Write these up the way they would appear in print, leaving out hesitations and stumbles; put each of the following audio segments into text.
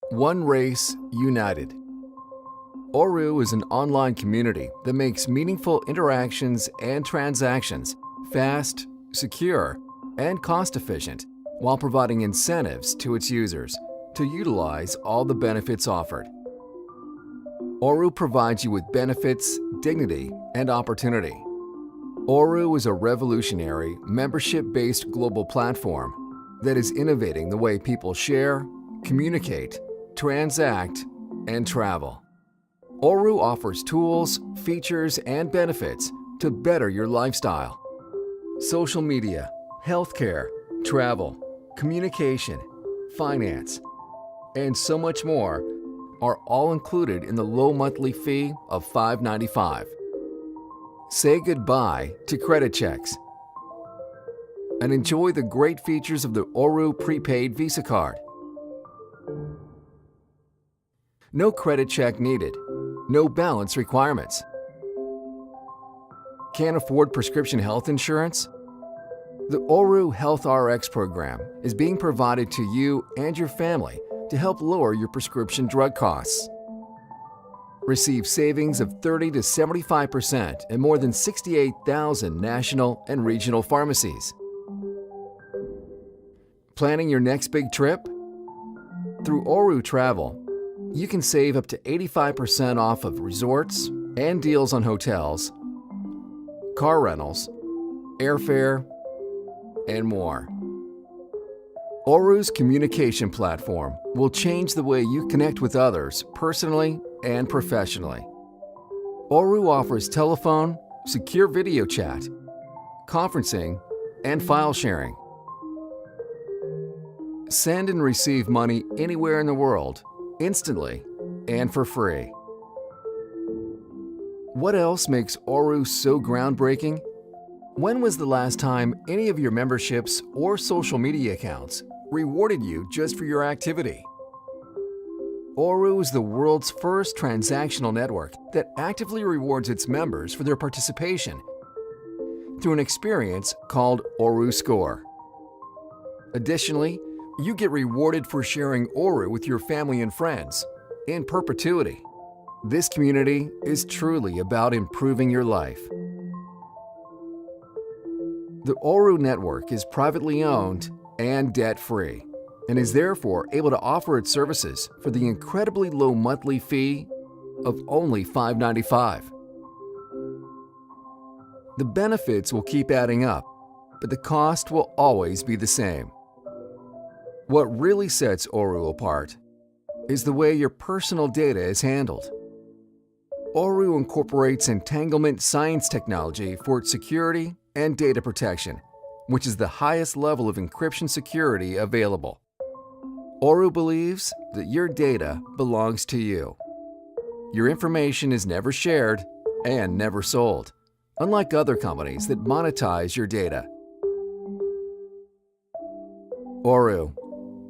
One Race United. ORU is an online community that makes meaningful interactions and transactions fast, secure, and cost-efficient while providing incentives to its users to utilize all the benefits offered. ORU provides you with benefits, dignity, and opportunity. ORU is a revolutionary, membership-based global platform that is innovating the way people share, communicate, transact, and travel. ORU offers tools, features, and benefits to better your lifestyle. Social media, healthcare, travel, communication, finance, and so much more are all included in the low monthly fee of $5.95. Say goodbye to credit checks and enjoy the great features of the ORU prepaid Visa card. No credit check needed. No balance requirements. Can't afford prescription health insurance? The ORU Health RX program is being provided to you and your family to help lower your prescription drug costs. Receive savings of 30 to 75% in more than 68,000 national and regional pharmacies. Planning your next big trip? Through ORU Travel, you can save up to 85% off of resorts and deals on hotels, car rentals, airfare, and more. ORU's communication platform will change the way you connect with others personally and professionally. ORU offers telephone, secure video chat, conferencing, and file sharing. Send and receive money anywhere in the world, instantly and for free. What else makes ORU so groundbreaking? When was the last time any of your memberships or social media accounts rewarded you just for your activity? ORU is the world's first transactional network that actively rewards its members for their participation through an experience called ORU Score. Additionally, you get rewarded for sharing ORU with your family and friends in perpetuity. This community is truly about improving your life. The ORU network is privately owned and debt-free and is therefore able to offer its services for the incredibly low monthly fee of only $5.95. The benefits will keep adding up, but the cost will always be the same. What really sets ORU apart is the way your personal data is handled. ORU incorporates entanglement science technology for its security and data protection, which is the highest level of encryption security available. ORU believes that your data belongs to you. Your information is never shared and never sold, unlike other companies that monetize your data. ORU.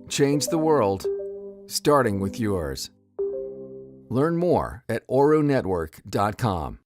Change the world, starting with yours. Learn more at orunetwork.com.